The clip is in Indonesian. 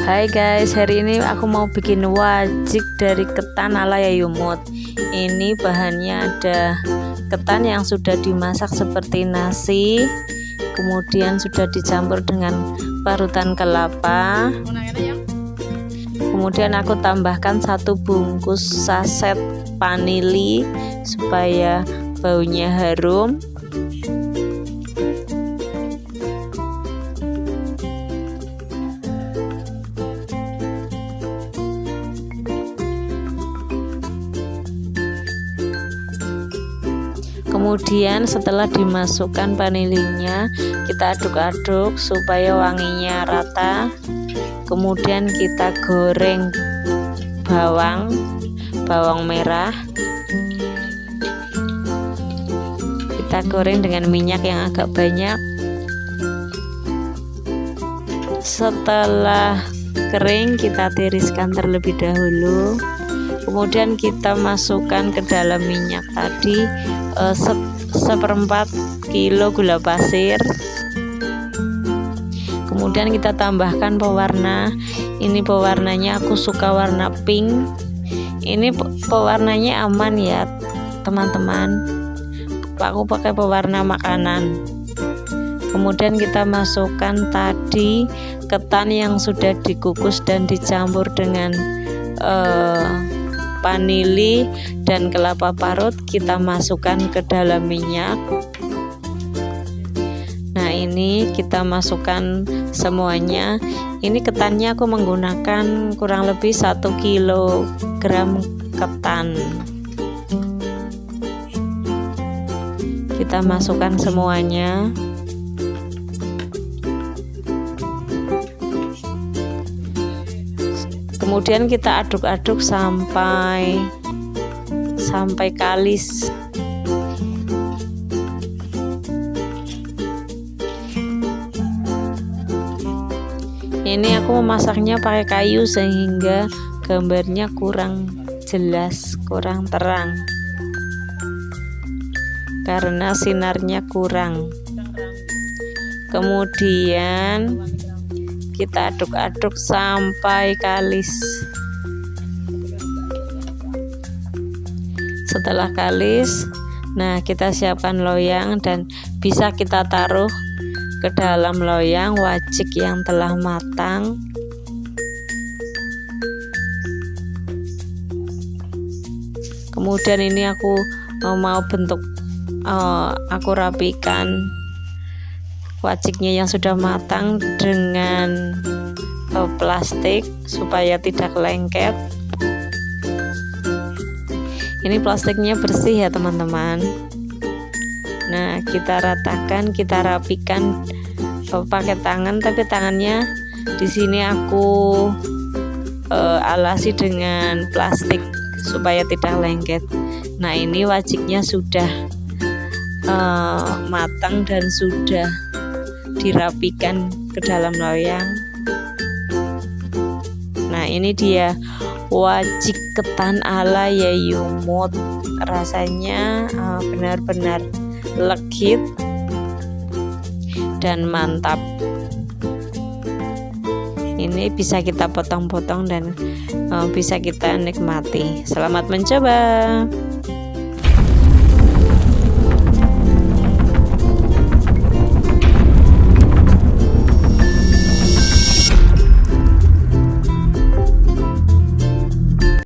Hai guys, hari ini aku mau bikin wajik dari ketan ala Yayumut. Ini bahannya ada ketan yang sudah dimasak seperti nasi, kemudian sudah dicampur dengan parutan kelapa. Kemudian aku tambahkan 1 bungkus saset vanili supaya baunya harum. Kemudian setelah dimasukkan vanilinya, kita aduk-aduk supaya wanginya rata. Kemudian kita goreng bawang merah. Kita goreng dengan minyak yang agak banyak. Setelah kering, kita tiriskan terlebih dahulu. Kemudian kita masukkan ke dalam minyak tadi 1/4 kilo gula pasir. Kemudian kita tambahkan pewarna. Ini pewarnanya aku suka warna pink. Ini pewarnanya aman ya teman-teman, aku pakai pewarna makanan. Kemudian kita masukkan tadi ketan yang sudah dikukus dan dicampur dengan vanili dan kelapa parut, kita masukkan ke dalam minyak. Nah, ini kita masukkan semuanya. Ini ketannya aku menggunakan kurang lebih 1 kilogram ketan. Kita masukkan semuanya. Kemudian kita aduk-aduk sampai kalis. Ini aku memasaknya pakai kayu sehingga gambarnya kurang jelas, kurang terang karena sinarnya kurang. Kemudian kita aduk-aduk sampai kalis. Setelah kalis, nah kita siapkan loyang dan bisa kita taruh ke dalam loyang wajik yang telah matang. Kemudian ini aku mau bentuk, aku rapikan wajiknya yang sudah matang dengan plastik supaya tidak lengket. Ini plastiknya bersih ya teman-teman. Nah, kita ratakan, kita rapikan pakai tangan, tapi tangannya di sini aku alasi dengan plastik supaya tidak lengket. Nah, ini wajiknya sudah matang dan sudah dirapikan ke dalam loyang. Nah, ini dia wajik ketan ala Yayumut. Rasanya benar-benar legit dan mantap. Ini bisa kita potong-potong dan bisa kita nikmati. Selamat mencoba.